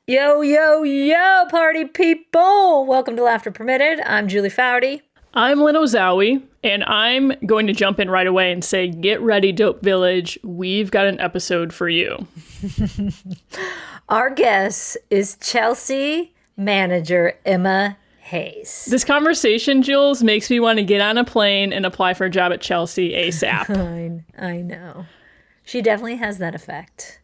Yo, yo, yo, party people! Welcome to Laughter Permitted. I'm Julie Foudy. I'm Lynn Ozawi, and I'm going to jump in right away and say, get ready, Dope Village. We've got an episode for you. Our guest is Chelsea manager Emma Hayes. This conversation, Jules, makes me want to get on a plane and apply for a job at Chelsea ASAP. I know. She definitely has that effect.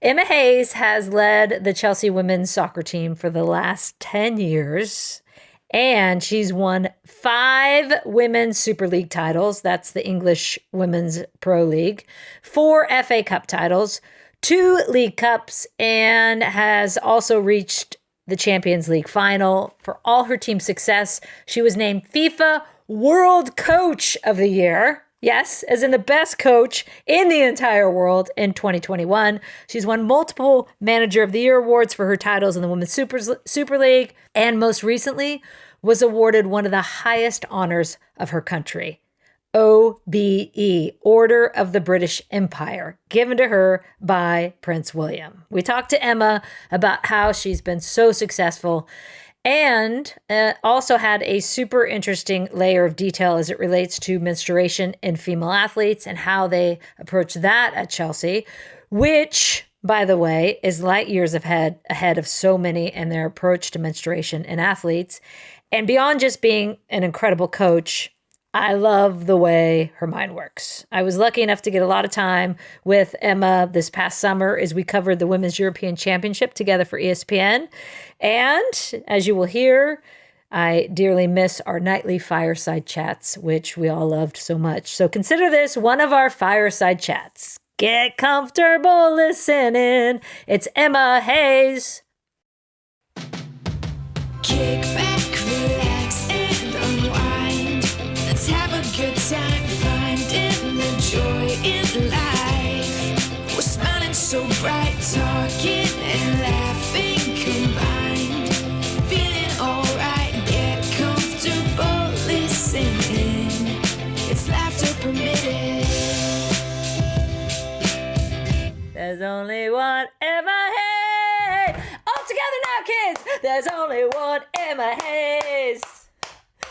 Emma Hayes has led the Chelsea women's soccer team for the last 10 years, and she's won 5 women's Super League titles. That's the English Women's Pro League, 4 FA Cup titles, 2 League Cups, and has also reached the Champions League final. For all her team's success, she was named FIFA World Coach of the Year. Yes, as in the best coach in the entire world in 2021. She's won multiple Manager of the Year awards for her titles in the Women's Super League, and most recently was awarded one of the highest honors of her country, OBE, Order of the British Empire, given to her by Prince William. We talked to Emma about how she's been so successful and also had a super interesting layer of detail as it relates to menstruation in female athletes and how they approach that at Chelsea, which, by the way, is light years ahead of so many and their approach to menstruation in athletes. And beyond just being an incredible coach, I love the way her mind works. I was lucky enough to get a lot of time with Emma this past summer as we covered the Women's European Championship together for ESPN. And as you will hear, I dearly miss our nightly fireside chats, which we all loved so much. So consider this one of our fireside chats. Get comfortable listening. It's Emma Hayes. Kick back, relax, and unwind. Let's have a good time, finding the joy in life. We're smiling so bright, talking and laughing combined. Feeling alright, get comfortable listening. It's laughter permitted. There's only one Emma Hayes. All together now, kids. There's only one Emma Hayes.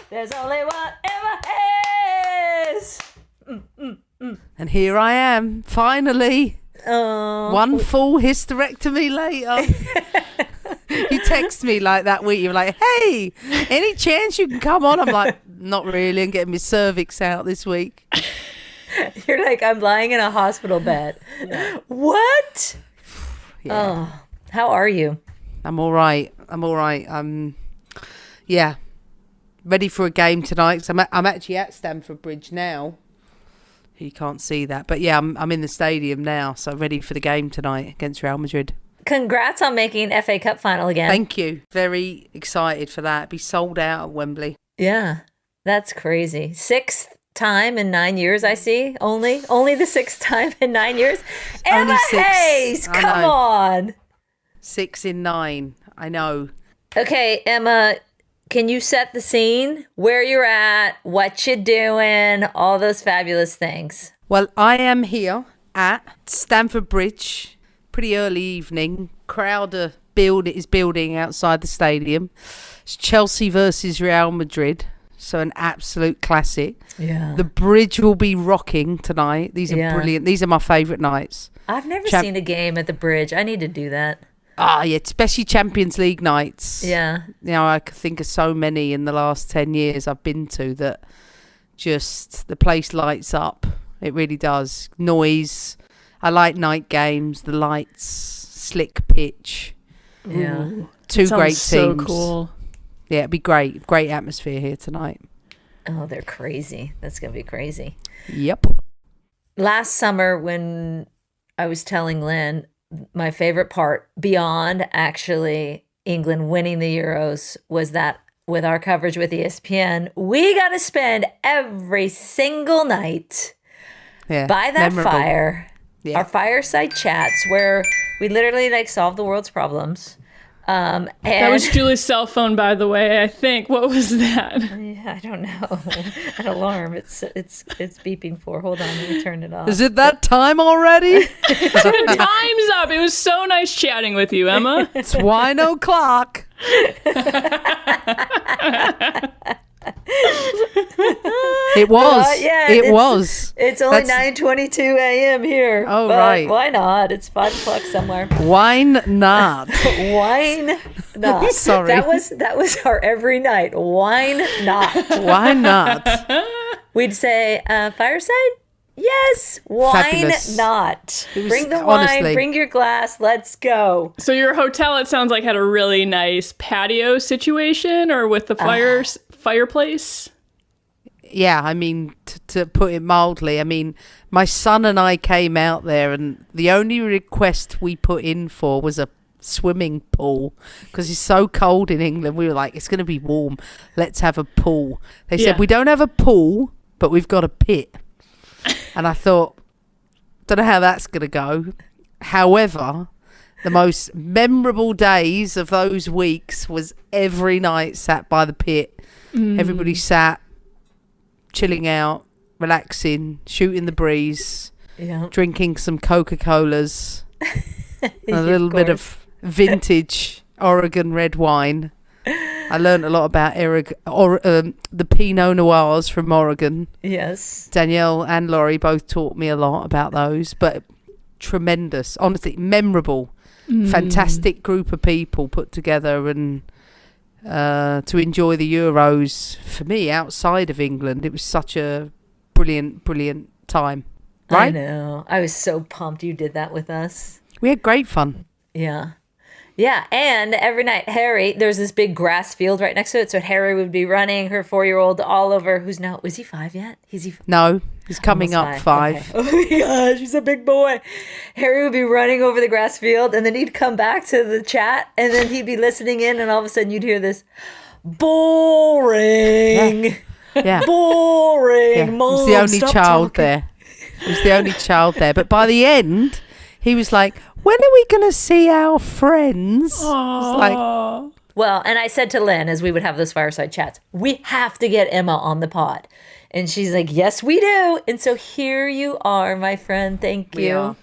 There's only one Emma Hayes. And here I am, finally. Oh. One full hysterectomy later. You text me like that week. You're like, hey, any chance you can come on? I'm like, not really. I'm getting my cervix out this week. You're like, I'm lying in a hospital bed. Yeah. What? Yeah. Oh, how are you? I'm all right. Yeah, ready for a game tonight. So I'm actually at Stamford Bridge now. You can't see that, but yeah, I'm in the stadium now, so ready for the game tonight against Real Madrid. Congrats on making FA Cup final again. Thank you. Very excited for that. Be sold out at Wembley. Yeah, that's crazy. 6th time in 9 years, I see. Only the 6th time in 9 years. Emma Hayes, come on. 6 in 9. I know. Okay, Emma, can you set the scene? Where you're at, what you're doing, all those fabulous things. Well, I am here at Stamford Bridge. Pretty early evening. Crowd is building outside the stadium. It's Chelsea versus Real Madrid. So an absolute classic. Yeah. The bridge will be rocking tonight. These are brilliant. These are my favourite nights. I've never seen a game at the bridge. I need to do that. Yeah, especially Champions League nights. Yeah. You know, I could think of so many in the last 10 years I've been to that just the place lights up. It really does. Noise. I like night games, the lights, slick pitch. Yeah. Ooh. Two great teams. So cool. Yeah, it'd be great. Great atmosphere here tonight. Oh, they're crazy. That's going to be crazy. Yep. Last summer when I was telling Lynn, my favorite part beyond actually England winning the Euros was that with our coverage with ESPN, we got to spend every single night by that fire, our fireside chats where we literally solve the world's problems. And That was Julie's cell phone, by the way, I think. What was that? yeah, I don't know. An alarm. It's beeping for. Hold on, let me turn it off. Is it that time already? Time's up. It was so nice chatting with you, Emma. It's wine o'clock. It was. It was. It's only 9:22 a.m. here. Oh, but right. Why not? It's 5 o'clock somewhere. Wine not. Wine not. Sorry. That was our every night. Wine not. Why not? We'd say Fireside. Yes, wine Fabulous. Not. It was- Bring the wine. honestly. Bring your glass. Let's go. So your hotel, it sounds like, had a really nice patio situation, or with the fireplace. Yeah, I mean, to put it mildly, I mean, my son and I came out there, and the only request we put in for was a swimming pool, because it's so cold in England. We were like, it's going to be warm. Let's have a pool. They said, we don't have a pool, but we've got a pit. And I thought, don't know how that's going to go. However, the most memorable days of those weeks was every night sat by the pit. Everybody sat, chilling out, relaxing, shooting the breeze, drinking some Coca-Colas, and a little bit of vintage Oregon red wine. I learned a lot about the Pinot Noirs from Oregon. Yes. Danielle and Laurie both taught me a lot about those, but tremendous, honestly, memorable, fantastic group of people put together, and to enjoy the Euros. For me, outside of England, it was such a brilliant time. Right? I know. I was so pumped you did that with us. We had great fun. Yeah. Yeah, and every night, Harry, there's this big grass field right next to it, so Harry would be running her 4-year-old all over, is he 5 yet? No, he's coming up Almost 5. Okay. Oh my gosh, he's a big boy. Harry would be running over the grass field, and then he'd come back to the chat, and then he'd be listening in, and all of a sudden you'd hear this, boring. Yeah. Boring. Yeah. Mom, was the only stop child talking. there. He was the only child there. But by the end, he was like, when are we going to see our friends? It's like, Well, and I said to Lynn, as we would have those fireside chats, we have to get Emma on the pod. And she's like, yes, we do. And so here you are, my friend. Thank you. we are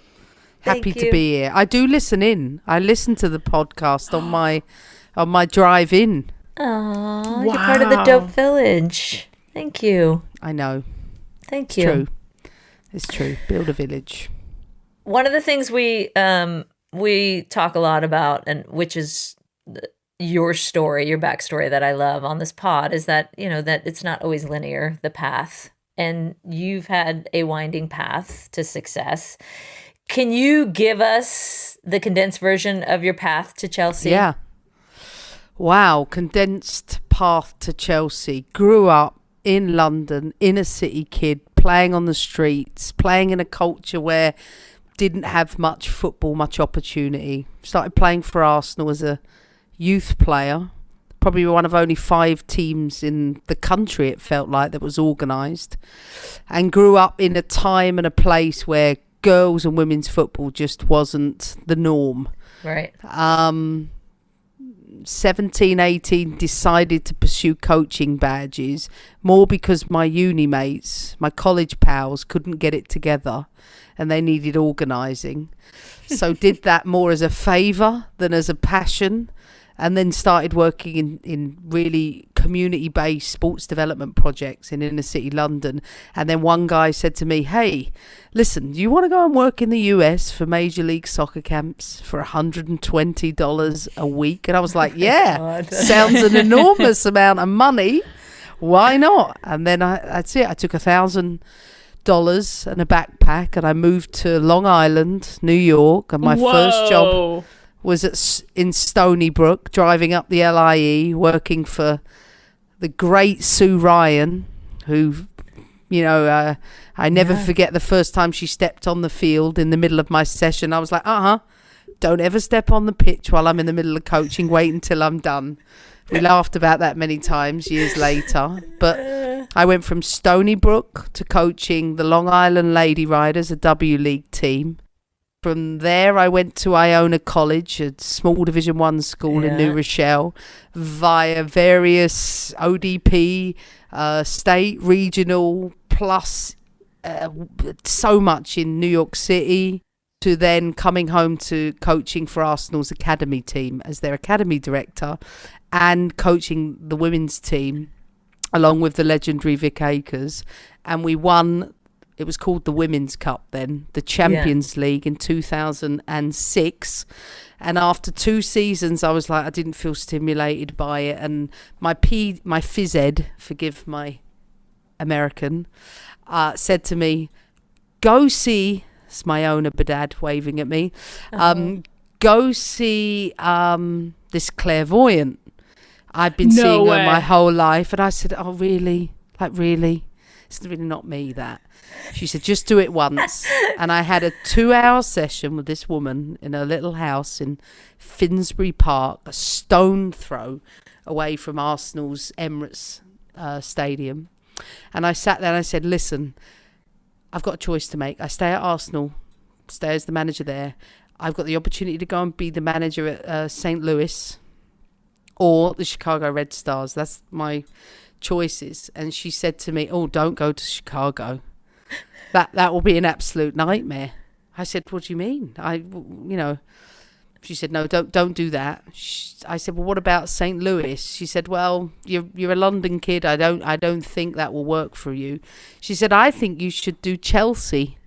happy to be here. I do listen in. I listen to the podcast on my drive in. Oh, you're part of the Dope Village. Thank you. I know. Thank It's you. true. It's true. Build a village. One of the things we talk a lot about, and which is your story, your backstory that I love on this pod, is that, that it's not always linear, the path. And you've had a winding path to success. Can you give us the condensed version of your path to Chelsea? Yeah. Wow. Condensed path to Chelsea. Grew up in London, inner city kid, playing on the streets, playing in a culture where didn't have much football, much opportunity. Started playing for Arsenal as a youth player. Probably one of only 5 teams in the country, it felt like, that was organised. And grew up in a time and a place where girls and women's football just wasn't the norm. Right. 17, 18, decided to pursue coaching badges, more because my uni mates, my college pals, couldn't get it together and they needed organising. So did that more as a favour than as a passion, and then started working in really community-based sports development projects in inner city London. And then one guy said to me, hey, listen, do you want to go and work in the US for Major League Soccer camps for $120 a week? And I was like, yeah, sounds an enormous amount of money. Why not? And then that's it. I took $1,000 and a backpack, and I moved to Long Island, New York, and my first job was in Stony Brook, driving up the LIE, working for the great Sue Ryan, who, I never forget the first time she stepped on the field in the middle of my session. I was like, don't ever step on the pitch while I'm in the middle of coaching. Wait until I'm done. We laughed about that many times years later. But I went from Stony Brook to coaching the Long Island Lady Riders, a W League team, From there, I went to Iona College, a small Division 1 school in New Rochelle, via various ODP, state, regional, plus so much in New York City, to then coming home to coaching for Arsenal's academy team as their academy director and coaching the women's team along with the legendary Vic Akers. And we won, it was called the Women's Cup then, the Champions League in 2006. And after 2 seasons, I was like, I didn't feel stimulated by it. And my phys ed, forgive my American, said to me, go see, it's my owner, Badad, waving at me, go see this Clairvoyant. I've been seeing her my whole life. And I said, oh, really? Like, really? It's really not me, that. She said, just do it once. And I had a 2-hour session with this woman in a little house in Finsbury Park, a stone throw away from Arsenal's Emirates Stadium. And I sat there and I said, listen, I've got a choice to make. I stay at Arsenal, stay as the manager there. I've got the opportunity to go and be the manager at St. Louis or the Chicago Red Stars. That's my choices. And she said to me, oh, don't go to Chicago. That will be an absolute nightmare. I said, what do you mean? She said, no, don't do that. I said, well, what about St. Louis? She said, well, you're a London kid. I don't think that will work for you. She said, I think you should do Chelsea.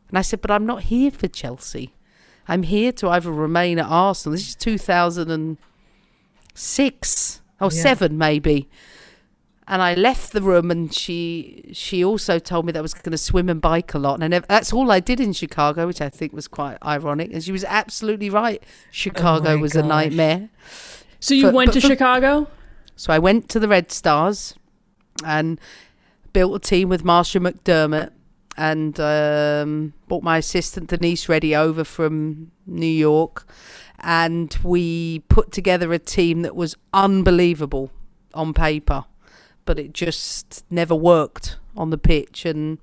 And I said, but I'm not here for Chelsea. I'm here to either remain at Arsenal. This is 2006 or 7 maybe. And I left the room, and she also told me that I was going to swim and bike a lot. And that's all I did in Chicago, which I think was quite ironic. And she was absolutely right. Chicago was a nightmare. So you went to Chicago? So I went to the Red Stars and built a team with Marsha McDermott, and brought my assistant Denise Reddy over from New York. And we put together a team that was unbelievable on paper, but it just never worked on the pitch. And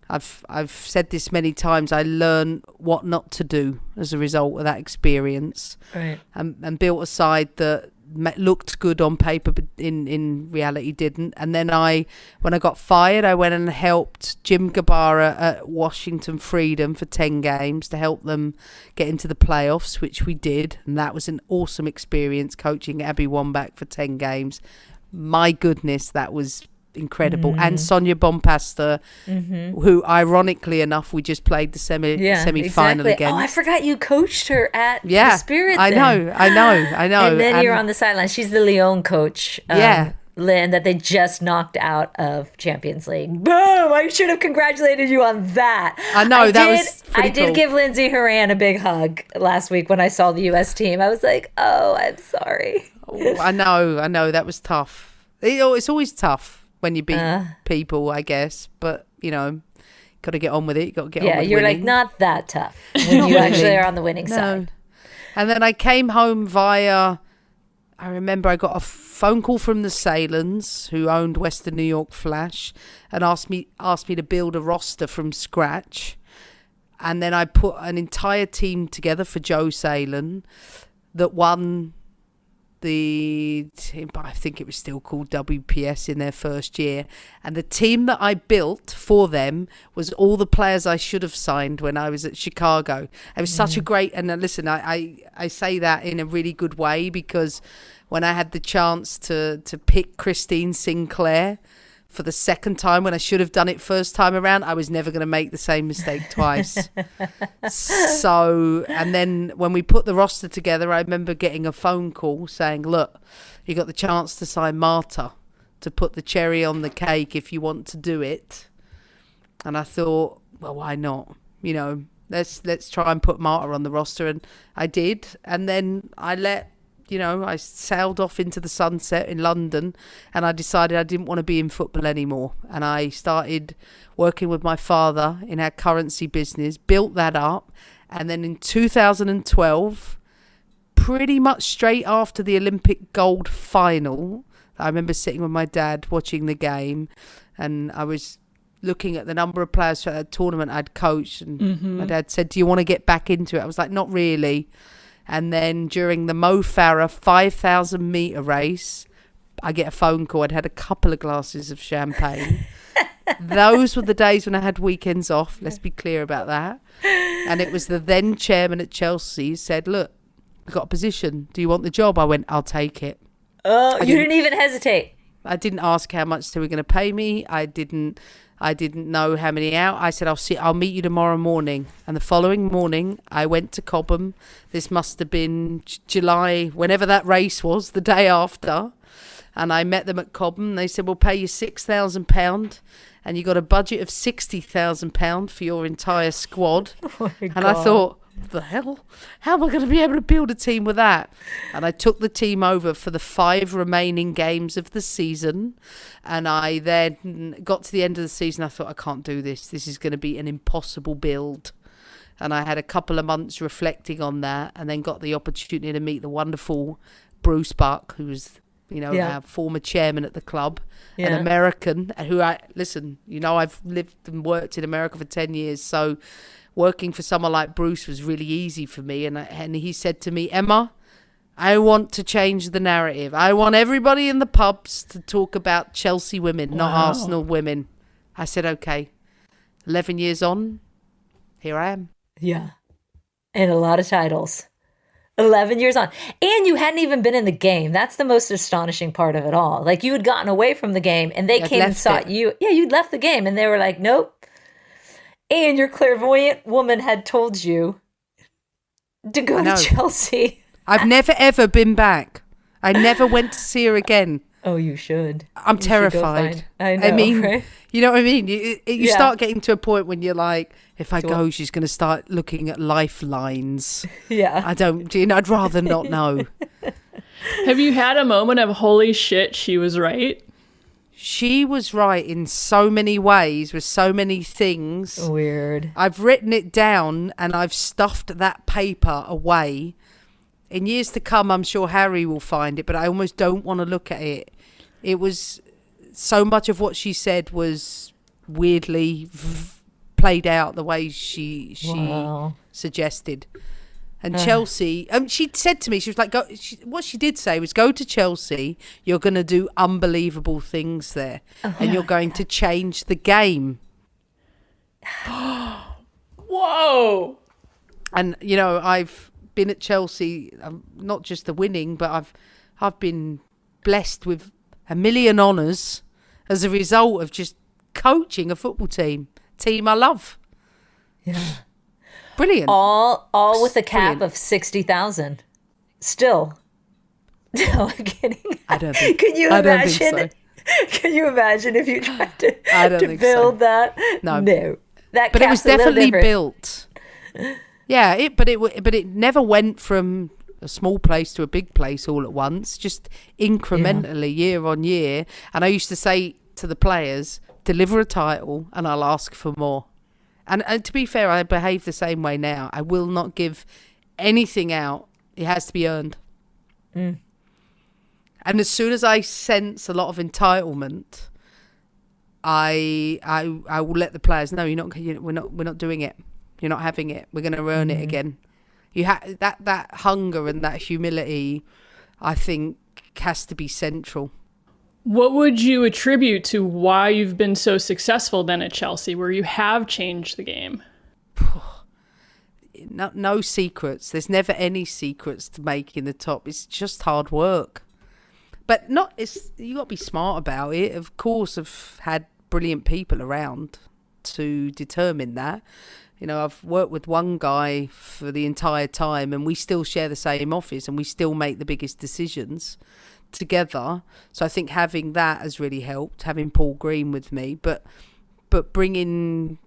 I've said this many times, I learned what not to do as a result of that experience. Right. And built a side that looked good on paper, but in reality didn't. And then when I got fired, I went and helped Jim Gabara at Washington Freedom for 10 games to help them get into the playoffs, which we did. And that was an awesome experience, coaching Abby Wambach for 10 games. My goodness, that was incredible. And Sonia Bompasta, who ironically enough we just played the semi-final against. Oh, I forgot you coached her at the Spirit. I know. And then you're on the sideline. She's the Lyon coach. Lynn, that they just knocked out of Champions League. Boom! I should have congratulated you on that. I know, was pretty I did cool. give Lindsay Horan a big hug last week when I saw the U.S. team. I was like, oh, I'm sorry. Oh, I know. That was tough. It's always tough when you beat people, I guess. But, got to get on with it. You got to get on with it. Yeah, you're like, not that tough when you actually are on the winning side. And then I came home I remember I got a phone call from the Salons, who owned Western New York Flash, and asked me to build a roster from scratch. And then I put an entire team together for Joe Salon that won I think it was still called WPS in their first year. And the team that I built for them was all the players I should have signed when I was at Chicago. It was such a great, and listen, I say that in a really good way, because when I had the chance to pick Christine Sinclair for the second time, when I should have done it first time around, I was never going to make the same mistake twice. So, and then when we put the roster together, I remember getting a phone call saying, look, you got the chance to sign Marta to put the cherry on the cake if you want to do it. And I thought, well, why not? Let's try and put Marta on the roster. And I did. And then I sailed off into the sunset in London, and I decided I didn't want to be in football anymore. And I started working with my father in our currency business, built that up. And then in 2012, pretty much straight after the Olympic gold final, I remember sitting with my dad watching the game, and I was looking at the number of players for that tournament I'd coached, and my dad said, do you want to get back into it? I was like, not really. And then during the Mo Farah 5,000 metre race, I get a phone call. I'd had a couple of glasses of champagne. Those were the days when I had weekends off. Let's be clear about that. And it was the then chairman at Chelsea said, look, we've got a position. Do you want the job? I went, I'll take it. Oh, you didn't even hesitate. I didn't ask how much they were going to pay me. I didn't know how many out. I said, I'll meet you tomorrow morning. And the following morning, I went to Cobham. This must have been July, whenever that race was, the day after. And I met them at Cobham. They said, we'll pay you £6,000 and you got a budget of £60,000 for your entire squad. Oh my and I thought, what the hell? How am I going to be able to build a team with that? And I took the team over for the 5 remaining games of the season. And I then got to the end of the season. I thought, I can't do this. This is going to be an impossible build. And I had a couple of months reflecting on that, and then got the opportunity to meet the wonderful Bruce Buck, who was, our former chairman at the club, an American who I've lived and worked in America for 10 years. So working for someone like Bruce was really easy for me. And he said to me, Emma, I want to change the narrative. I want everybody in the pubs to talk about Chelsea women, not Arsenal women. I said, okay. 11 years on, here I am. Yeah. And a lot of titles. 11 years on. And you hadn't even been in the game. That's the most astonishing part of it all. Like, you had gotten away from the game and they came and sought you. Yeah, you'd left the game and they were like, nope. And your clairvoyant woman had told you to go to Chelsea. I've never, ever been back. I never went to see her again. Oh, you should. I'm terrified. I know, right? You know what I mean? You start getting to a point when you're like, if I go, she's going to start looking at lifelines. Yeah. I'd rather not know. Have you had a moment of, holy shit, she was right? She was right in so many ways with so many things. Weird. I've written it down and I've stuffed that paper away. In years to come, I'm sure Harry will find it, but I almost don't want to look at it. It was so much of what she said was weirdly played out the way she suggested. And Chelsea, she said to me, she was like, what she did say was, go to Chelsea, you're going to do unbelievable things there, and you're going to change the game. Whoa. And, I've been at Chelsea, not just the winning, but I've been blessed with a million honours as a result of just coaching a football team I love. Yeah. Brilliant. All with a cap of 60,000. Still. No, I'm kidding. I don't think. Can you I imagine? don't think so. Can you imagine if you tried to think build so. that? No. That but it was cap's a little definitely different. built. Yeah, but it never went from a small place to a big place all at once, just incrementally, year on year. And I used to say to the players, deliver a title and I'll ask for more. And to be fair, I behave the same way now. I will not give anything out. It has to be earned. And as soon as I sense a lot of entitlement, I will let the players know, we're not doing it. You're not having it. We're going to earn it again. You that hunger and that humility, I think, has to be central. What would you attribute to why you've been so successful then at Chelsea, where you have changed the game? No secrets. There's never any secrets to making the top. It's just hard work. But you got to be smart about it. Of course, I've had brilliant people around to determine that. I've worked with one guy for the entire time and we still share the same office and we still make the biggest decisions together. So I think having that has really helped, having Paul Green with me, but bringing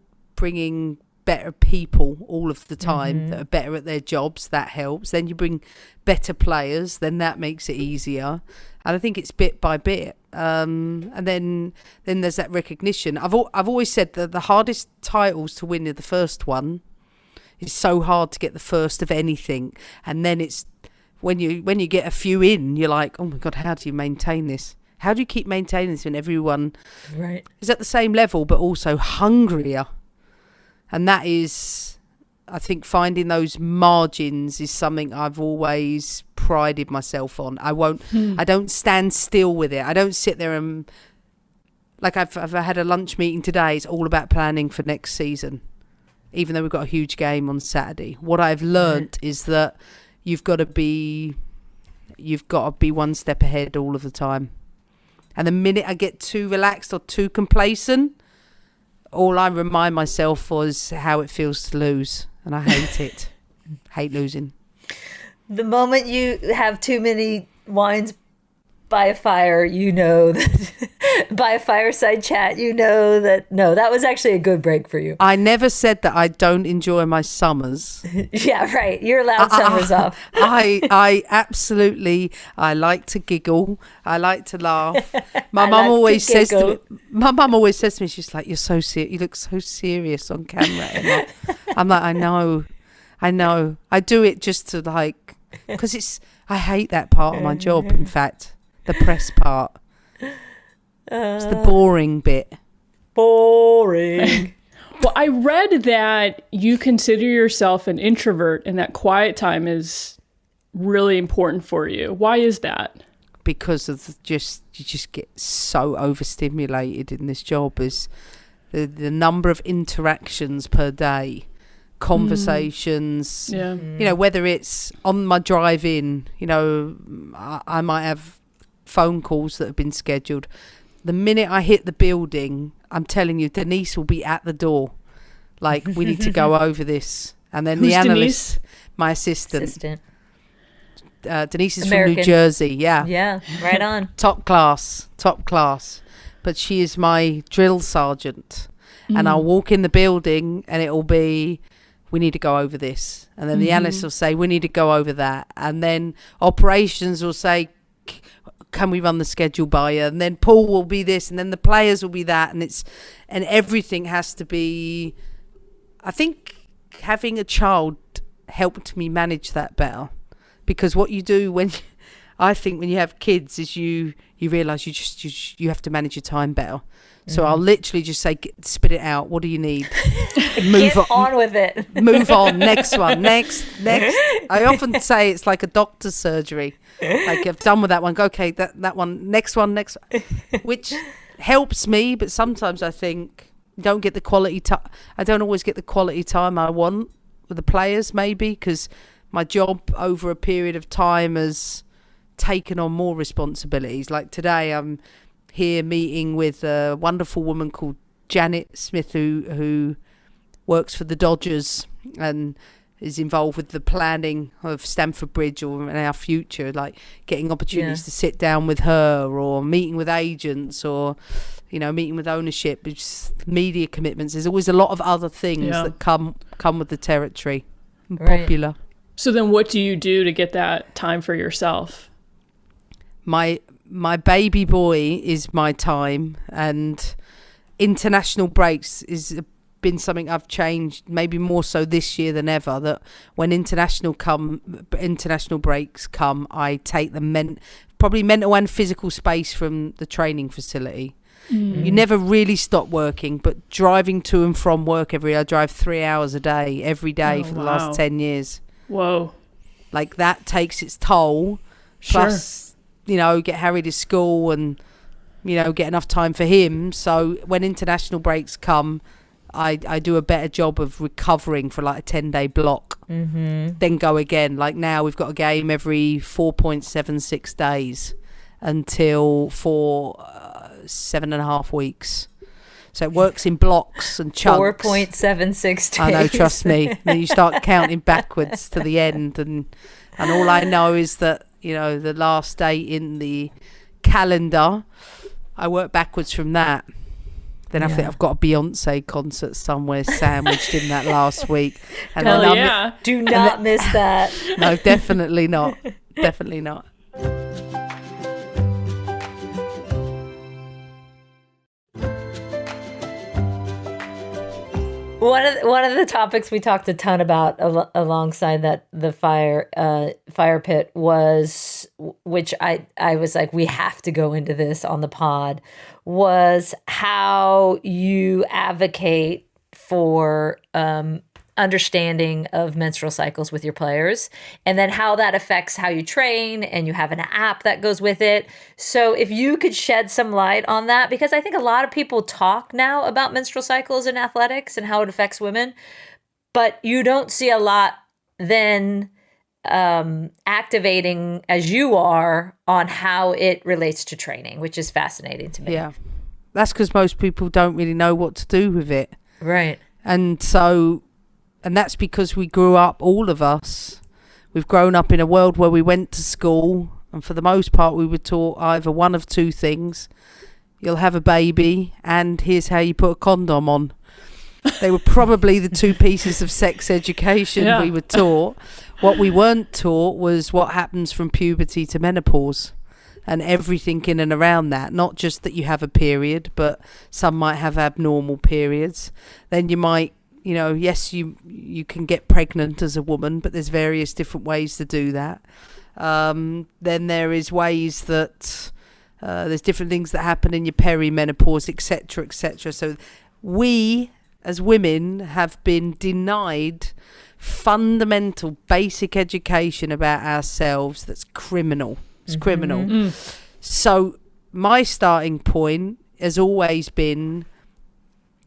better people all of the time that are better at their jobs, that helps. Then you bring better players, then that makes it easier. And I think it's bit by bit. And then there's that recognition. I've always said that the hardest titles to win are the first one. It's so hard to get the first of anything. And then it's when you get a few in, you're like, oh my God, how do you maintain this? How do you keep maintaining this when everyone Right. is at the same level but also hungrier? And that is, I think, finding those margins is something I've always prided myself on. I don't stand still with it. I don't sit there and, like, I've had a lunch meeting today. It's all about planning for next season, even though we've got a huge game on Saturday. What I've learnt is that you've got to be one step ahead all of the time. And the minute I get too relaxed or too complacent, all I remind myself was how it feels to lose. And I hate it. Hate losing. The moment you have too many wines by a fire, you know that by a fireside chat, you know that no, that was actually a good break for you. I never said that I don't enjoy my summers. Yeah, right. You're allowed summers off. I absolutely, I like to giggle. I like to laugh. My I mum like always to says to me, giggle. my mum always says to me, she's like, you're so serious. You look so serious on camera. Emma." I'm like, I know. I do it just to like, because I hate that part of my job, in fact. The press part. It's the boring bit. Boring. Well, I read that you consider yourself an introvert and that quiet time is really important for you. Why is that? Because of you just get so overstimulated in this job. Is the number of interactions per day, conversations. Yeah. You know, whether it's on my drive in, you know, I might have phone calls that have been scheduled. The minute I hit the building, I'm telling you, Denise will be at the door. Like, we need to go over this. And then Who's the analyst, Denise? my assistant. Denise is American. from New Jersey. Yeah. Yeah, right on. Top class. But she is my drill sergeant. And I'll walk in the building and it'll be, we need to go over this. And then the analyst will say, we need to go over that. And then operations will say, can we run the schedule by you? And then Paul will be this, and then the players will be that, and everything has to be. I think having a child helped me manage that better, because what you do when you have kids is you realise you have to manage your time better. So I'll literally just say, spit it out. What do you need? Get on with it. Move on. Next one. Next. I often say it's like a doctor's surgery. Like, I've done with that one. Go, okay, that one. Next one. Which helps me, but sometimes I think I don't get the quality time. I don't always get the quality time I want with the players, maybe, because my job over a period of time has taken on more responsibilities. Like today, I'm here meeting with a wonderful woman called Janet Smith who works for the Dodgers and is involved with the planning of Stamford Bridge or in our future, like getting opportunities to sit down with her, or meeting with agents, or meeting with ownership, media commitments. There's always a lot of other things that come with the territory. Right. Popular. So then what do you do to get that time for yourself? My baby boy is my time, and international breaks is been something I've changed, maybe more so this year than ever, that when international breaks come, I take the probably mental and physical space from the training facility. You never really stop working, but driving to and from work I drive 3 hours a day every day for the last 10 years. Whoa. Like, that takes its toll. Sure. Plus, get Harry to school and, get enough time for him. So when international breaks come, I do a better job of recovering for like a 10-day block. Then go again. Like now we've got a game every 4.76 days until for 7.5 weeks. So it works in blocks and chunks. 4.76 days. I know, trust me. Then you start counting backwards to the end, and all I know is that, the last day in the calendar, I work backwards from that. Then I think I've got a Beyonce concert somewhere sandwiched in that last week. And Hell then yeah. Do not miss that. No, definitely not. Definitely not. one of the topics we talked a ton about alongside the fire pit was, which I was like, we have to go into this on the pod, was how you advocate for understanding of menstrual cycles with your players, and then how that affects how you train, and you have an app that goes with it. So if you could shed some light on that, because I think a lot of people talk now about menstrual cycles in athletics and how it affects women, but you don't see a lot then activating as you are on how it relates to training, which is fascinating to me. Yeah, that's because most people don't really know what to do with it. Right. And that's because we grew up, all of us, we've grown up in a world where we went to school, and for the most part we were taught either one of two things: you'll have a baby, and here's how you put a condom on. They were probably the two pieces of sex education we were taught. What we weren't taught was what happens from puberty to menopause, and everything in and around that. Not just that you have a period, but some might have abnormal periods. Then you might, yes, you can get pregnant as a woman, but there's various different ways to do that. Then there is ways that there's different things that happen in your perimenopause, etc., etc. So we, as women, have been denied fundamental, basic education about ourselves that's criminal. It's criminal. So my starting point has always been,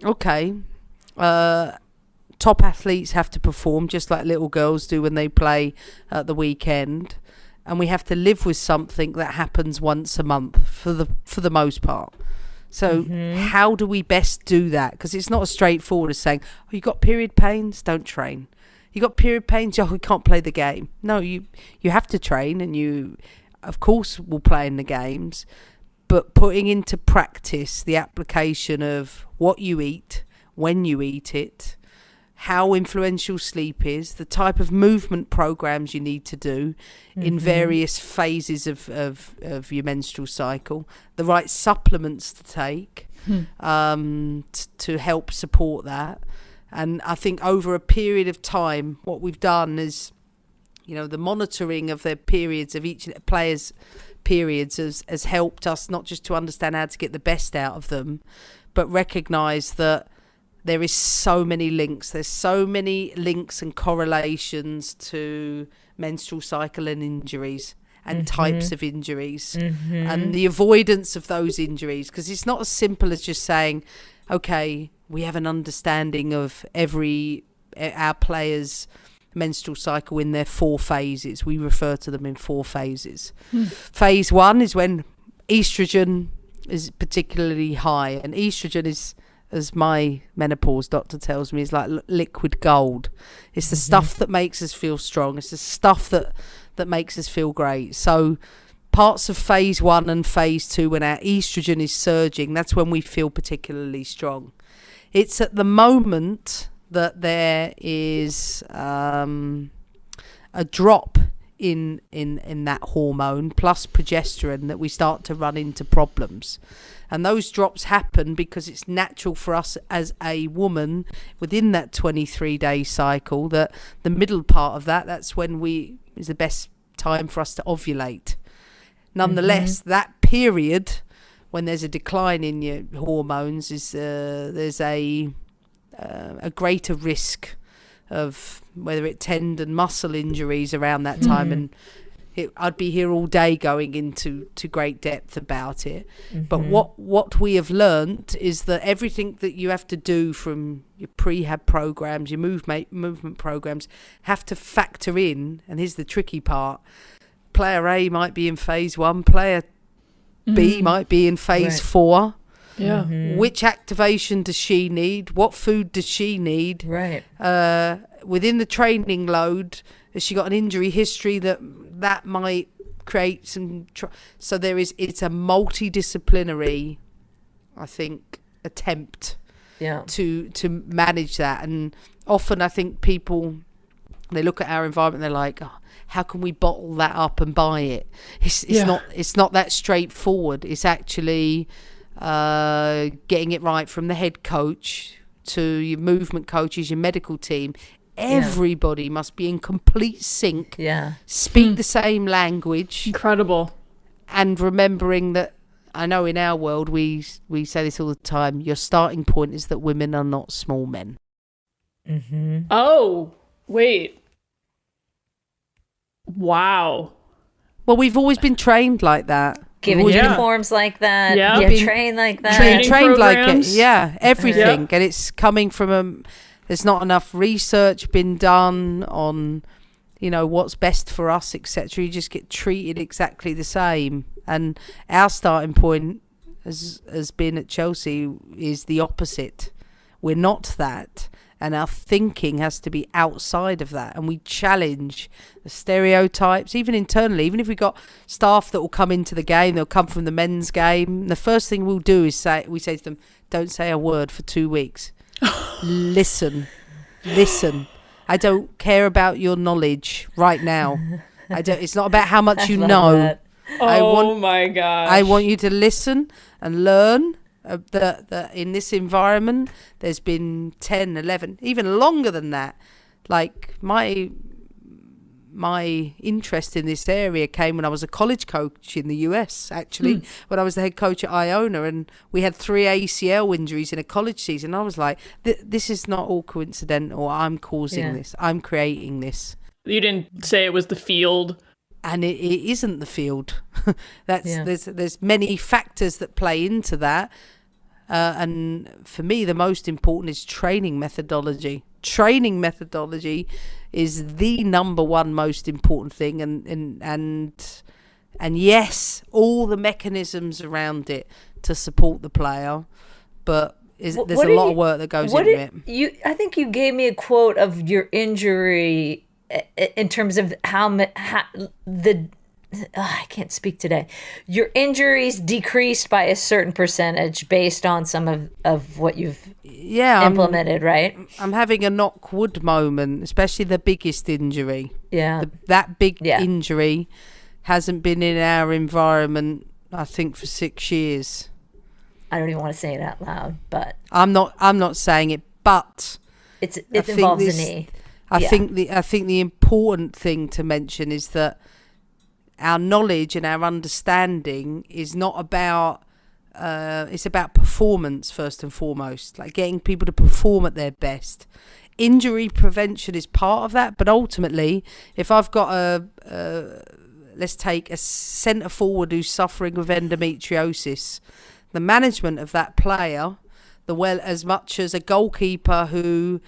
okay, top athletes have to perform just like little girls do when they play at the weekend, and we have to live with something that happens once a month for the most part. So how do we best do that? Because it's not as straightforward as saying, oh, you got period pains, don't train. You got period pains, oh, we can't play the game. No, you have to train, and you, of course, will play in the games, but putting into practice the application of what you eat, when you eat it, how influential sleep is, the type of movement programs you need to do in various phases of your menstrual cycle, the right supplements to take to help support that. And I think over a period of time, what we've done is, the monitoring of their periods, of each player's periods, has helped us not just to understand how to get the best out of them, but recognise that there is so many links. There's so many links and correlations to menstrual cycle and injuries and types of injuries and the avoidance of those injuries. Because it's not as simple as just saying, okay, we have an understanding of our players' menstrual cycle in their 4 phases. We refer to them in 4 phases. Phase 1 is when estrogen is particularly high, and estrogen is, as my menopause doctor tells me, is like liquid gold. It's the stuff that makes us feel strong. It's the stuff that makes us feel great. So parts of phase 1 and phase 2, when our estrogen is surging, that's when we feel particularly strong. It's at the moment that there is a drop in that hormone plus progesterone that we start to run into problems. And those drops happen because it's natural for us as a woman within that 23-day cycle, that the middle part of that's when is the best time for us to ovulate. Nonetheless, that period when there's a decline in your hormones is there's a greater risk of whether it tendon muscle injuries around that time. And I'd be here all day going into great depth about it. But what we have learnt is that everything that you have to do, from your prehab programs, your movement programs, have to factor in, and here's the tricky part: player A might be in phase 1, player B might be in phase 4. Yeah. Which activation does she need? What food does she need? Right. Within the training load, has she got an injury history that might create some... So it's a multidisciplinary, I think, attempt to manage that. And often I think people, they look at our environment, they're like, oh, how can we bottle that up and buy it? It's not that straightforward. It's actually getting it right from the head coach to your movement coaches, your medical team. Everybody must be in complete sync. Yeah. Speak the same language. Incredible. And remembering that, I know in our world we say this all the time, your starting point is that women are not small men. Mm-hmm. Oh, wait. Wow. Well, we've always been trained like that. Given uniforms like that. Yeah. You're trained like that. Trained like it. programs. Yeah, everything. Yep. And it's coming from there's not enough research been done on, what's best for us, etc. You just get treated exactly the same. And our starting point has been at Chelsea is the opposite. We're not that. And our thinking has to be outside of that. And we challenge the stereotypes, even internally. Even if we've got staff that will come into the game, they'll come from the men's game. The first thing we'll do is we say to them, don't say a word for 2 weeks. Listen. I don't care about your knowledge right now. It's not about how much you know. That. My gosh. I want you to listen and learn. That in this environment there's been 10, 11, even longer than that. Like my interest in this area came when I was a college coach in the US, actually, when I was the head coach at Iona, and we had 3 ACL injuries in a college season. I was like, this is not all coincidental. I'm causing this. I'm creating this. You didn't say it was the field. And it isn't the field. There's many factors that play into that. And for me, the most important is training methodology. Training methodology is the number one most important thing, and yes, all the mechanisms around it to support the player, but there's a lot of work that goes into it. I think you gave me a quote of your injury in terms of I can't speak today. Your injuries decreased by a certain percentage based on some of what you've implemented, right? I'm having a knock wood moment, especially the biggest injury. Yeah. That big injury hasn't been in our environment, I think, for 6 years. I don't even want to say it out loud, but I'm not saying it, but it involves a knee. I think the important thing to mention is that our knowledge and our understanding is not about it's about performance first and foremost, like getting people to perform at their best. Injury prevention is part of that, but ultimately, if I've got let's take a centre forward who's suffering with endometriosis, the management of that player, as much as a goalkeeper who,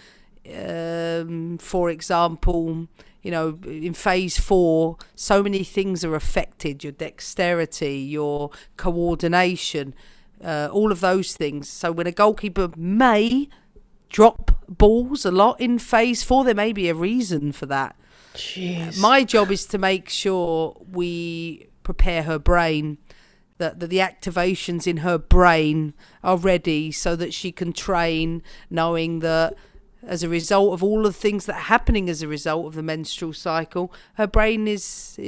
for example, in phase 4, so many things are affected. Your dexterity, your coordination, all of those things. So when a goalkeeper may drop balls a lot in phase 4, there may be a reason for that. Jeez. My job is to make sure we prepare her brain, that the activations in her brain are ready so that she can train, knowing that as a result of all of the things that are happening as a result of the menstrual cycle, her brain is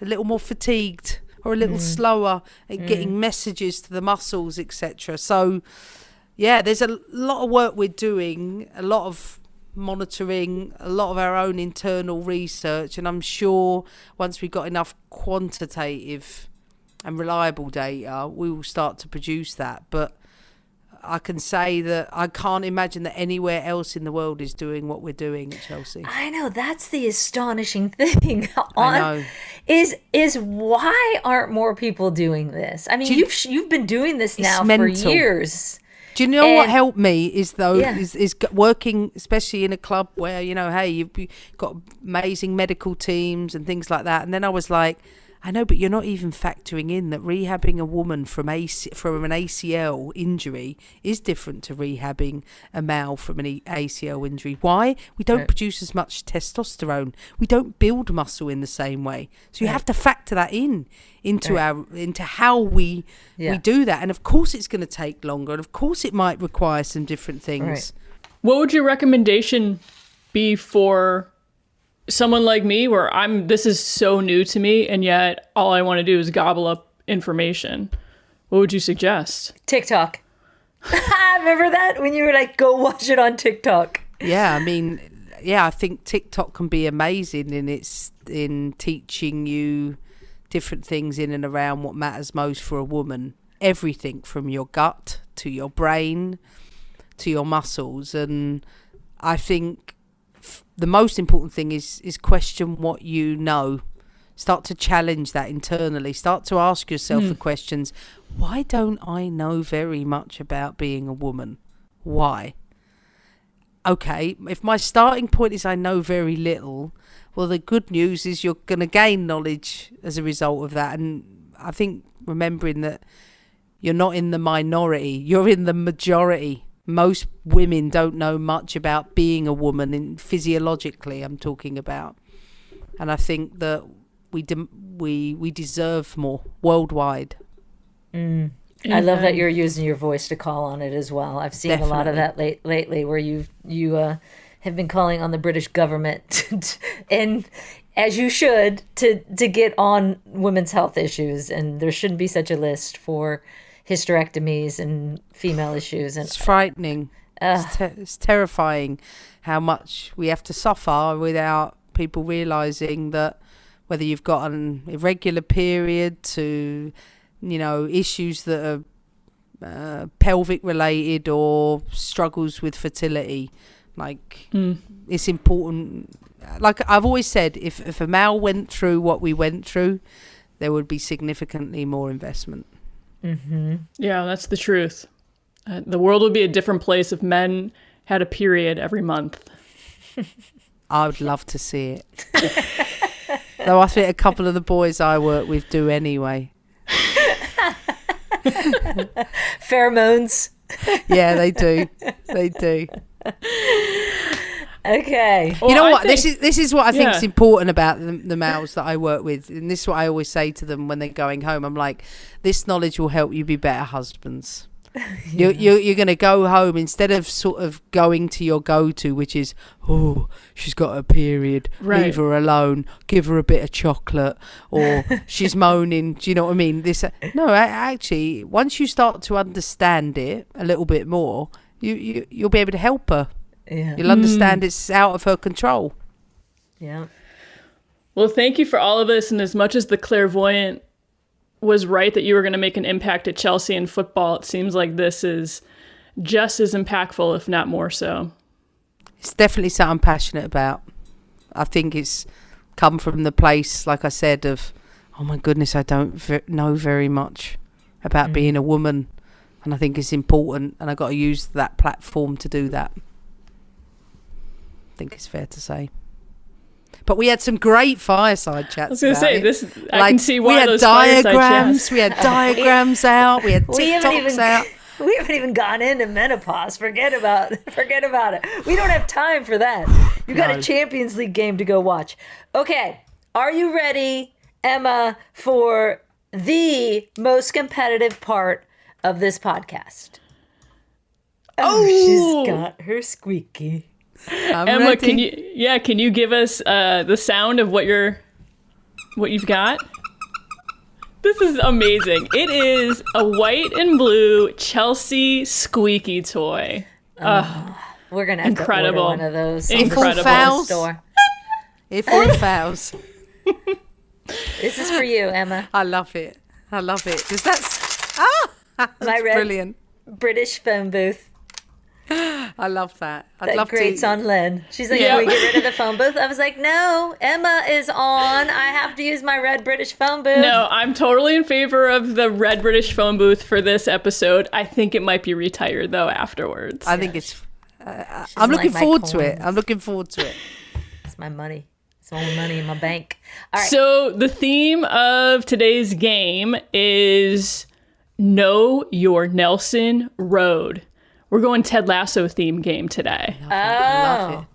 a little more fatigued or a little slower at getting messages to the muscles, etc. So, there's a lot of work we're doing, a lot of monitoring, a lot of our own internal research, and I'm sure once we've got enough quantitative and reliable data, we will start to produce that. But I can say that I can't imagine that anywhere else in the world is doing what we're doing at Chelsea. I know, that's the astonishing thing. I know. Is why aren't more people doing this? I mean, you've been doing this now for years. Do you know what helped me is working, especially in a club where, hey, you've got amazing medical teams and things like that. And then I was like, I know, but you're not even factoring in that rehabbing a woman from an ACL injury is different to rehabbing a male from an ACL injury. Why? We don't produce as much testosterone. We don't build muscle in the same way. So you have to factor that into how we do that. And of course it's going to take longer, and of course it might require some different things. Right. What would your recommendation be for someone like me, where this is so new to me, and yet all I want to do is gobble up information? What would you suggest? TikTok. Remember that when you were like, go watch it on TikTok? Yeah, I mean, I think TikTok can be amazing in teaching you different things in and around what matters most for a woman. Everything from your gut to your brain to your muscles. And I think the most important thing is question what you know. Start to challenge that internally. Start to ask yourself the questions. Why don't I know very much about being a woman? Why? Okay, if my starting point is I know very little, well, the good news is you're going to gain knowledge as a result of that. And I think remembering that you're not in the minority, you're in the majority. Most women don't know much about being a woman, physiologically I'm talking about. And I think that we deserve more worldwide. I love that you're using your voice to call on it as well. I've seen a lot of that lately where you have been calling on the British government and as you should to get on women's health issues, and there shouldn't be such a list for hysterectomies and female issues. And it's frightening. It's terrifying how much we have to suffer without people realizing that whether you've got an irregular period to, you know, issues that are pelvic related or struggles with fertility, like it's important. Like I've always said, if a male went through what we went through, there would be significantly more investment. Yeah, that's the truth. The world would be a different place if men had a period every month. I would love to see it. Though I think a couple of the boys I work with do anyway. Pheromones. Yeah, they do. They do. Okay. You know what? This is what I think is important about the males that I work with, and this is what I always say to them when they're going home. I'm like, this knowledge will help you be better husbands. You're going to go home instead of sort of going to your go-to, which is, oh, she's got a period, leave her alone, give her a bit of chocolate, or she's moaning. Do you know what I mean? No, actually, once you start to understand it a little bit more, you'll be able to help her. Yeah. You'll understand it's out of her control. Yeah. Well, thank you for all of this. And as much as the Clairvoyant was right that you were going to make an impact at Chelsea in football, it seems like this is just as impactful, if not more so. It's definitely something I'm passionate about. I think it's come from the place, like I said, of, oh my goodness, I don't know very much about being a woman. And I think it's important, and I got to use that platform to do that. I think it's fair to say. But we had some great fireside chats. I was going to say, this. I can see why we had those diagrams. We had diagrams out. We had TikToks out. We haven't even gone into menopause. Forget about it. We don't have time for that. You got a Champions League game to go watch. Okay, are you ready, Emma, for the most competitive part of this podcast? Oh, she's got her squeaky. Emma, ready. can you give us the sound of what you've got? This is amazing. It is a white and blue Chelsea squeaky toy. We're gonna have to order one of those. Incredible. If all fails. This is for you, Emma. I love it. Because that's My red brilliant. British phone booth. I love that. That grates on Lynn. She's like, can we get rid of the phone booth? I was like, no, Emma is on. I have to use my red British phone booth. No, I'm totally in favor of the red British phone booth for this episode. I think it might be retired, though, afterwards. I think it's... I'm looking forward to it. It's my money. It's the only money in my bank. All right. So the theme of today's game is Know Your Nelson Road. We're going Ted Lasso theme game today. Love it. Okay.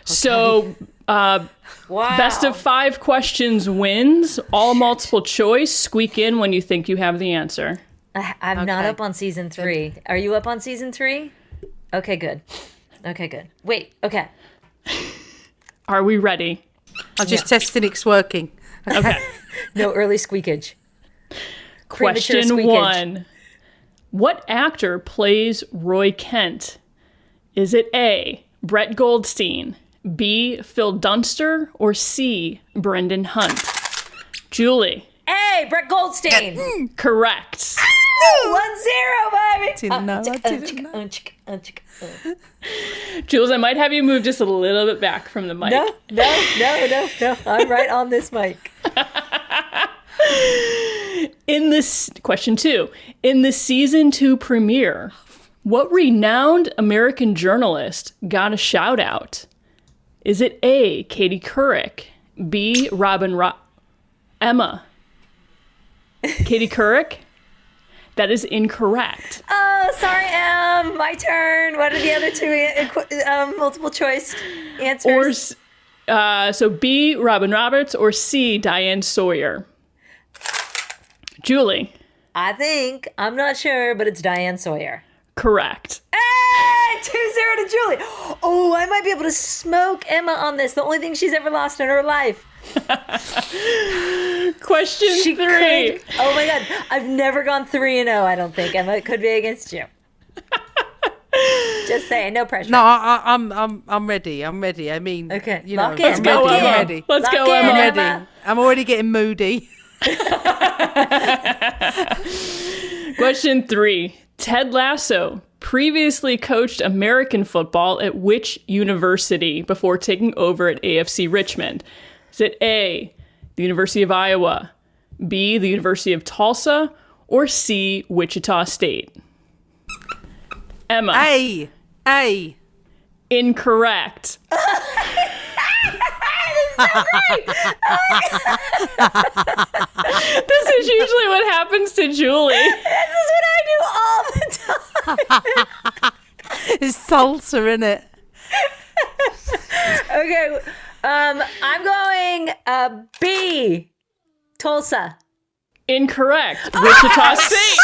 So Wow. best of 5 questions wins. All multiple choice. Squeak in when you think you have the answer. I'm not up on season 3. Are you up on season 3? Okay, good. Wait, okay. Are we ready? I'm just testing it's working. Okay. No early squeakage. Premature Question squeakage. 1. What actor plays Roy Kent? Is it A, Brett Goldstein, B, Phil Dunster, or C, Brendan Hunt? Julie. Hey, Brett Goldstein. Correct. 1-0, baby. Didn't know. I didn't know. Jules, I might have you move just a little bit back from the mic. No. I'm right on this mic. Question 2. In the season 2 premiere, what renowned American journalist got a shout out? Is it A, Katie Couric, B, Emma? Katie Couric? That is incorrect. Oh, sorry, my turn. What are the other two multiple choice answers? So B, Robin Roberts, or C, Diane Sawyer. Julie. I'm not sure, but it's Diane Sawyer. Correct. Hey, 2-0 to Julie. Oh, I might be able to smoke Emma on this. The only thing she's ever lost in her life. Question 3. Oh my God, I've never gone 3-0. I don't think, Emma. It could be against you. Just saying, no pressure. No, I'm ready. I'm ready. I mean, Okay, you lock know, in. Let's go, I'm Emma. ready. Let's Lock go, in, Emma. I'm ready. Emma. I'm already getting moody. Question 3. Ted Lasso previously coached American football at which university before taking over at AFC Richmond? Is it A, the University of Iowa, B, the University of Tulsa, or C, Wichita State? Emma. A. Incorrect. This is usually what happens to Julie. This is what I do all the time. It's Tulsa, innit? Okay, I'm going B, Tulsa. Incorrect. Wichita State.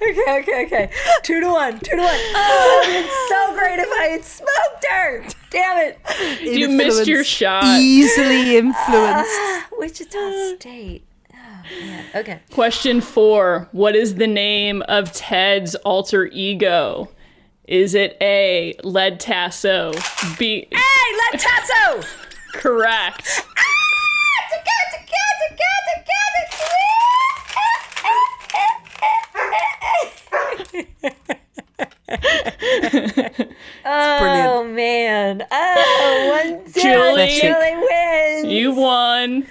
Okay. 2-1. Oh, it's so great if I had smoked her. Damn it. You missed your shot. Easily influenced. Wichita State. Oh, man. Okay. Question 4. What is the name of Ted's alter ego? Is it A, Led Tasso, B... Hey, Led Tasso! Correct. Oh, man. Oh, 1-0. Julie, Julie wins. You won.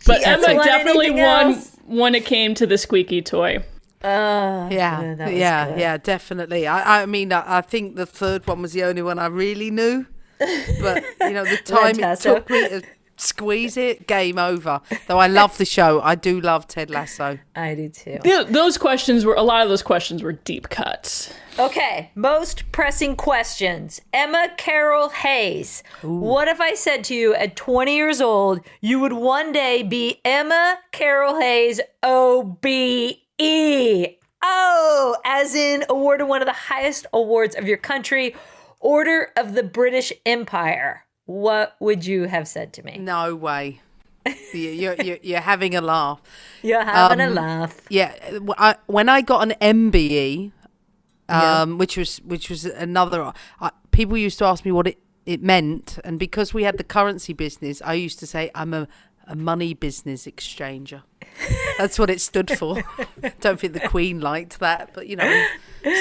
But hasn't Emma won definitely anything won else. when it came to the squeaky toy. Yeah, that was good. yeah, definitely. I mean, I think the third one was the only one I really knew. But, you know, the time it Tasso. took me to squeeze it, game over. Though I love the show. I do love Ted Lasso. I do too. A lot of those questions were deep cuts. Okay, most pressing questions. Emma Carol Hayes. What if I said to you at 20 years old, you would one day be Emma Carol Hayes OBE? Oh, as in awarded one of the highest awards of your country, Order of the British Empire. What would you have said to me? No way. You're having a laugh. You're having a laugh. Yeah, when I got an MBE, which was another. People used to ask me what it meant, and because we had the currency business, I used to say I'm a money business exchanger. That's what it stood for. Don't think the Queen liked that, but you know,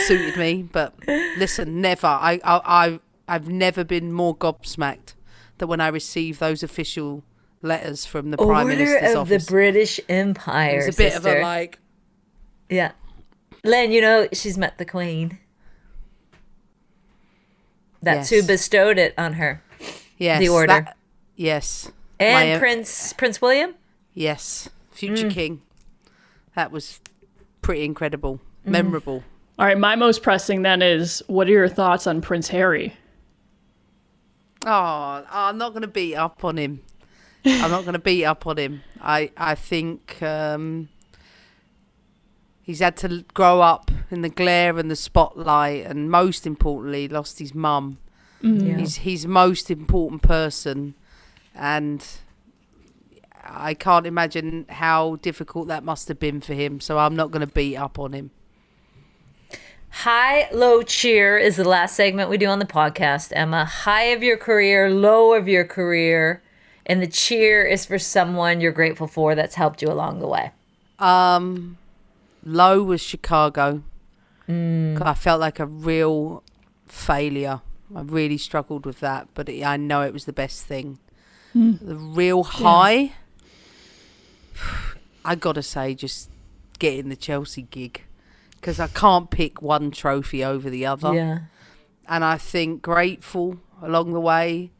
suited me. But listen, never. I've never been more gobsmacked than when I received those official letters from the Prime Minister's Order of office. the British Empire. It's a bit sister. of a like. Yeah. Len, you know, she's met the Queen. That's Yes. who bestowed it on her. Yes, The order. Yes. And My- Prince William? Yes. Future King. That was pretty incredible. Memorable. All right, my most pressing then is, what are your thoughts on Prince Harry? Oh, I'm not going to beat up on him. I think he's had to grow up in the glare and the spotlight, and most importantly, lost his mum. Yeah. He's his most important person, and I can't imagine how difficult that must have been for him. So I'm not going to beat up on him. High, low, cheer is the last segment we do on the podcast, Emma. High of your career, low of your career, and the cheer is for someone you're grateful for that's helped you along the way. Low was Chicago. I felt like a real failure. I really struggled with that, but I know it was the best thing. The real high, I gotta say, just getting the Chelsea gig, because I can't pick one trophy over the other. Yeah. And I think grateful along the way.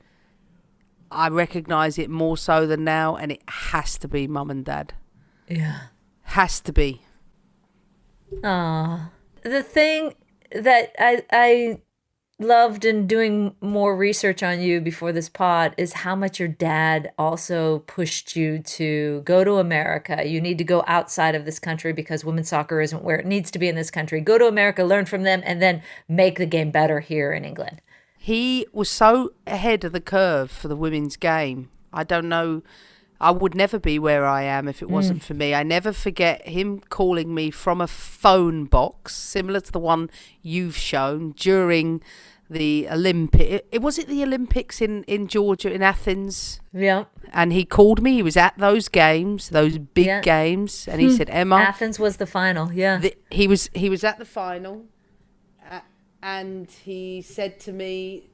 I recognise it more so than now, and it has to be mum and dad. Yeah. Has to be. The thing that I loved in doing more research on you before this pod is how much your dad also pushed you to go to America. You need to go outside of this country because women's soccer isn't where it needs to be in this country. Go to America, learn from them, and then make the game better here in England. He was so ahead of the curve for the women's game. I don't know. I would never be where I am if it wasn't for me. I never forget him calling me from a phone box, similar to the one you've shown, during the Olympic. Was it the Olympics in Georgia, in Athens? Yeah. And he called me. He was at those games, those big games, and he said, "Emma." Athens was the final. Yeah. He was at the final, and he said to me,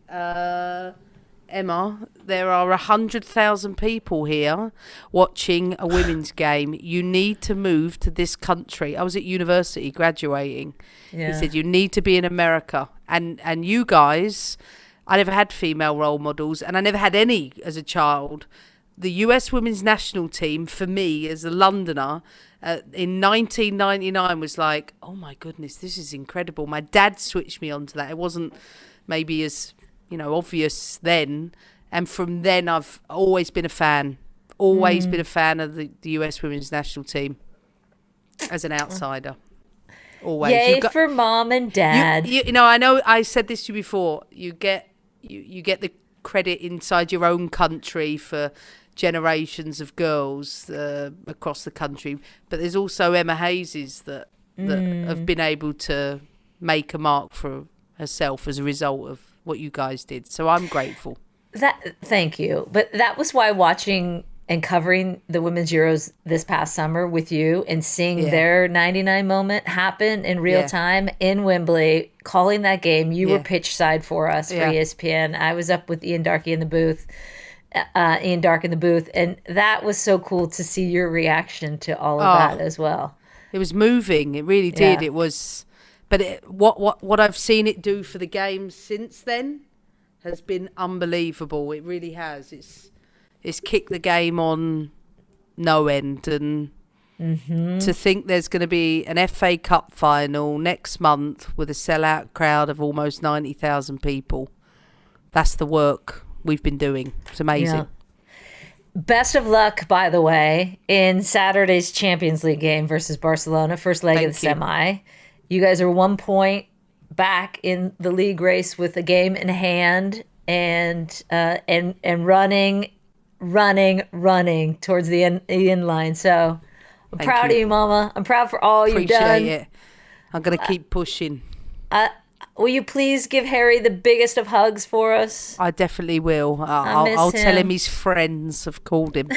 "Emma, there are 100,000 people here watching a women's game. You need to move to this country." I was at university graduating. Yeah. He said, "You need to be in America. And you guys," I never had female role models, and I never had any as a child. The US women's national team, for me as a Londoner, in 1999 was like, oh my goodness, this is incredible. My dad switched me onto that. It wasn't maybe as obvious then, and from then I've always been a fan. Always been a fan of the US women's national team as an outsider. Always. Yay for mom and dad. You know, I know I said this to you before. You get the credit inside your own country for generations of girls across the country, but there's also Emma Hayes that have been able to make a mark for herself as a result of what you guys did. So I'm grateful. Thank you. But that was why watching and covering the Women's Euros this past summer with you and seeing their 99 moment happen in real time in Wembley, calling that game. You were pitch side for us for ESPN. I was up with Ian Dark in the booth, and that was so cool to see your reaction to all of that as well. It was moving. It really did. It was. But what I've seen it do for the game since then has been unbelievable. It really has. It's kicked the game on no end. And to think there's going to be an FA Cup final next month with a sellout crowd of almost 90,000 people, that's the work we've been doing. It's amazing. Yeah. Best of luck, by the way, in Saturday's Champions League game versus Barcelona, first leg of the semi. You guys are 1 point back in the league race with a game in hand, and running towards the end line. So I'm proud of you, Mama. I'm proud for all you've done. Appreciate it. I'm going to keep pushing. Will you please give Harry the biggest of hugs for us? I definitely will. I'll tell him his friends have called him.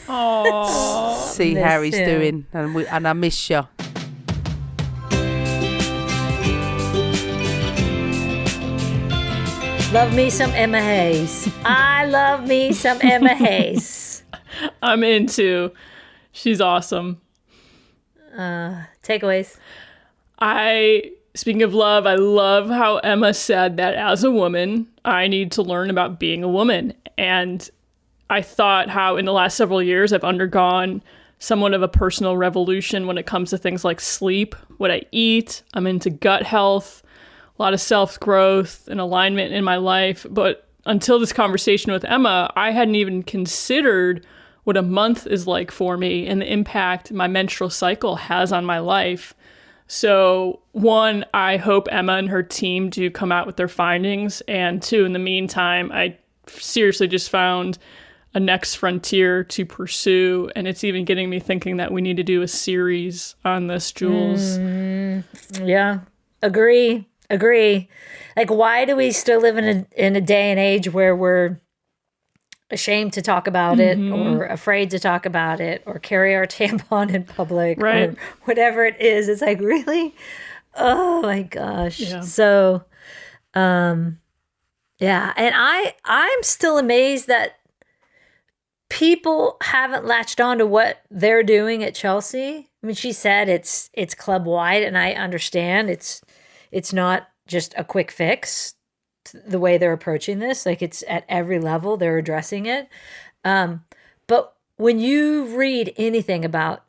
Aww. See how he's doing, and I miss you. Love me some Emma Hayes. I love me some Emma Hayes. I'm into. She's awesome. Takeaways. Speaking of love, I love how Emma said that as a woman, I need to learn about being a woman. And I thought how in the last several years, I've undergone somewhat of a personal revolution when it comes to things like sleep, what I eat. I'm into gut health, a lot of self-growth and alignment in my life. But until this conversation with Emma, I hadn't even considered what a month is like for me and the impact my menstrual cycle has on my life. So one, I hope Emma and her team do come out with their findings. And two, in the meantime, I seriously just found a next frontier to pursue. And it's even getting me thinking that we need to do a series on this, Jules. Yeah. Agree. Like, why do we still live in a day and age where we're ashamed to talk about it or afraid to talk about it or carry our tampon in public or whatever it is? It's like, really? Oh my gosh. Yeah. So, yeah. And I'm still amazed that people haven't latched on to what they're doing at Chelsea. I mean, she said it's club wide, and I understand it's not just a quick fix the way they're approaching this. Like, it's at every level they're addressing it. But when you read anything about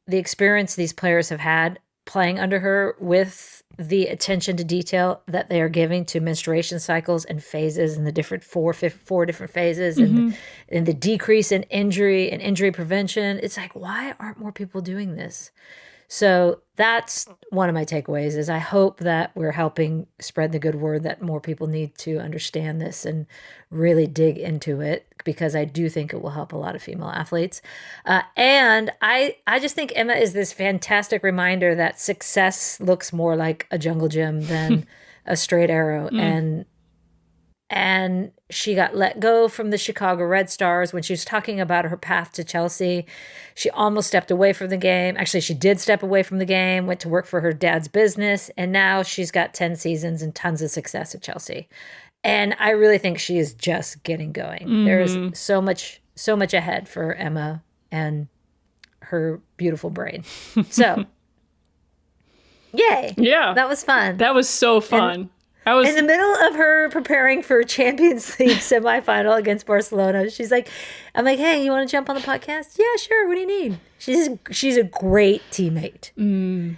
the experience these players have had playing under her, with the attention to detail that they are giving to menstruation cycles and phases and the different four different phases and the decrease in injury and injury prevention, it's like, why aren't more people doing this? So that's one of my takeaways, is I hope that we're helping spread the good word that more people need to understand this and really dig into it, because I do think it will help a lot of female athletes. And I just think Emma is this fantastic reminder that success looks more like a jungle gym than a straight arrow. And she got let go from the Chicago Red Stars when she was talking about her path to Chelsea. She almost stepped away from the game. Actually, she did step away from the game, went to work for her dad's business, and now she's got 10 seasons and tons of success at Chelsea. And I really think she is just getting going. There is so much ahead for Emma and her beautiful brain. So, yay. Yeah. That was fun. That was so fun. I was in the middle of her preparing for a Champions League semifinal against Barcelona. I'm like, hey, you want to jump on the podcast? Yeah, sure. What do you need? She's a great teammate.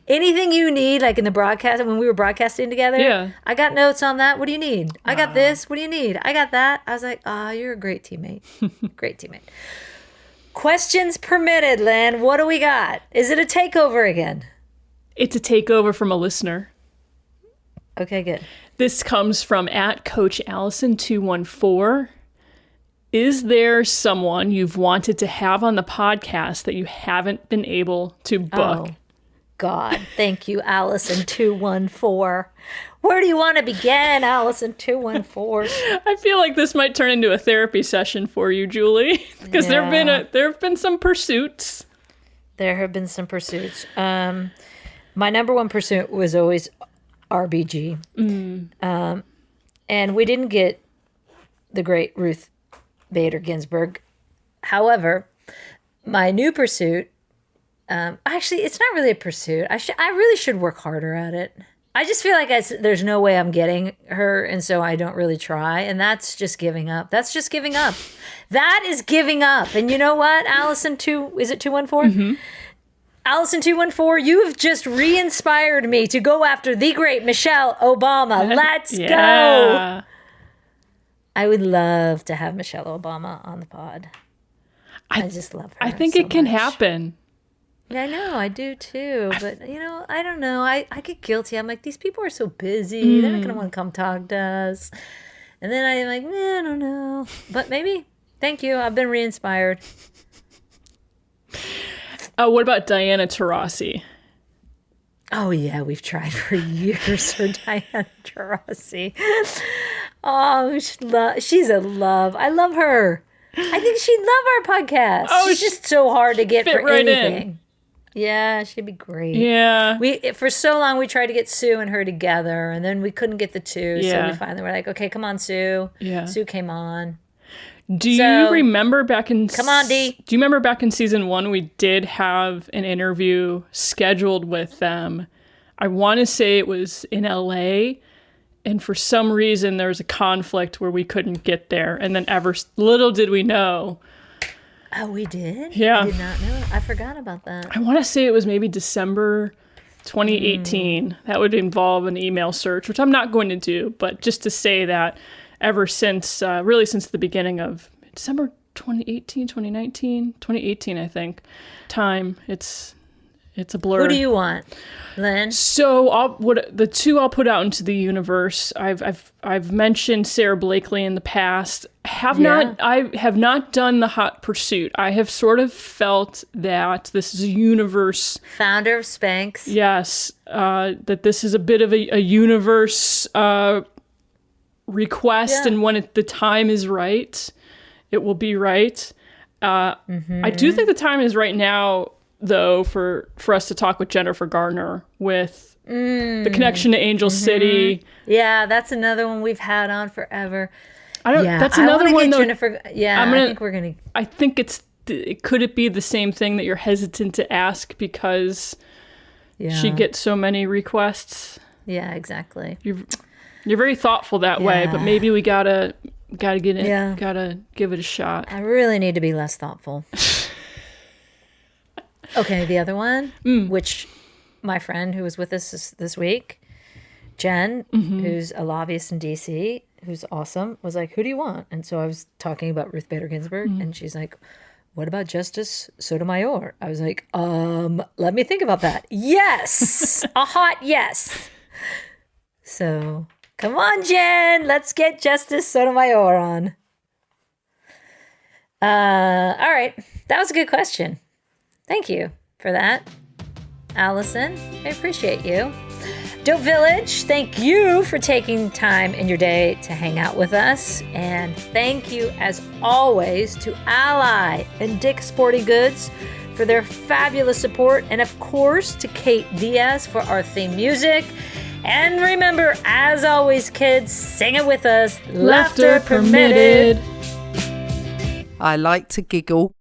Anything you need, like in the broadcast, when we were broadcasting together, I got notes on that. What do you need? I got this. What do you need? I got that. I was like, you're a great teammate. Great teammate. Questions permitted, Lynn. What do we got? Is it a takeover again? It's a takeover from a listener. Okay, good. This comes from @CoachAllison214. Is there someone you've wanted to have on the podcast that you haven't been able to book? Oh, God. Thank you, Allison214. Where do you want to begin, Allison214? I feel like this might turn into a therapy session for you, Julie, because there have been some pursuits. There have been some pursuits. My number one pursuit was always RBG. And we didn't get the great Ruth Bader Ginsburg. However, my new pursuit, actually, it's not really a pursuit. I really should work harder at it. I just feel like there's no way I'm getting her, and so I don't really try, and that's just giving up. That is giving up. And you know what, Allison, is it 214? Allison214, you have just re-inspired me to go after the great Michelle Obama. Let's go. I would love to have Michelle Obama on the pod. I just love her. I think so it can much. happen. Yeah, I know, I do too. But, I don't know. I get guilty. I'm like, these people are so busy. They're not going to want to come talk to us. And then I'm like, I don't know. But maybe. Thank you. I've been re-inspired. What about Diana Taurasi? Oh, yeah, we've tried for years for Diana Taurasi. Oh, she's a love. I love her. I think she'd love our podcast. Oh, she's just so hard to get for right anything. In. Yeah, she'd be great. Yeah. For so long, we tried to get Sue and her together, and then we couldn't get the two. So we finally were like, okay, come on, Sue. Yeah. Sue came on. Do you remember back in... Come on, Dee. Do you remember back in season 1, we did have an interview scheduled with them? I want to say it was in LA, and for some reason there was a conflict where we couldn't get there. And then little did we know. Oh, we did? Yeah. I did not know. I forgot about that. I want to say it was maybe December 2018. That would involve an email search, which I'm not going to do, but just to say that ever since, really since the beginning of December 2018, 2019, 2018, I think, time, it's It's a blur. Who do you want, Lynn? So the two I'll put out into the universe. I've mentioned Sarah Blakely in the past. I have not done the hot pursuit. I have sort of felt that this is a universe. Founder of Spanx. Yes, that this is a bit of a universe request, and when the time is right, it will be right. I do think the time is right now, though, for us to talk with Jennifer Garner with the connection to Angel City. Yeah, that's another one we've had on forever. That's another one though. Jennifer, I think we're gonna. I think could it be the same thing that you're hesitant to ask because she gets so many requests? Yeah, exactly. You're very thoughtful that way, but maybe we gotta get it. Gotta give it a shot. I really need to be less thoughtful. Okay, the other one, which my friend who was with us this week, Jen, who's a lobbyist in DC, who's awesome, was like, who do you want? And so I was talking about Ruth Bader Ginsburg, and she's like, what about Justice Sotomayor? I was like, let me think about that. Yes! A hot yes! So, come on, Jen! Let's get Justice Sotomayor on. All right. That was a good question. Thank you for that, Allison. I appreciate you. Dope Village, thank you for taking time in your day to hang out with us. And thank you, as always, to Ally and Dick's Sporting Goods for their fabulous support. And, of course, to Kate Diaz for our theme music. And remember, as always, kids, sing it with us. Laughter permitted. I like to giggle.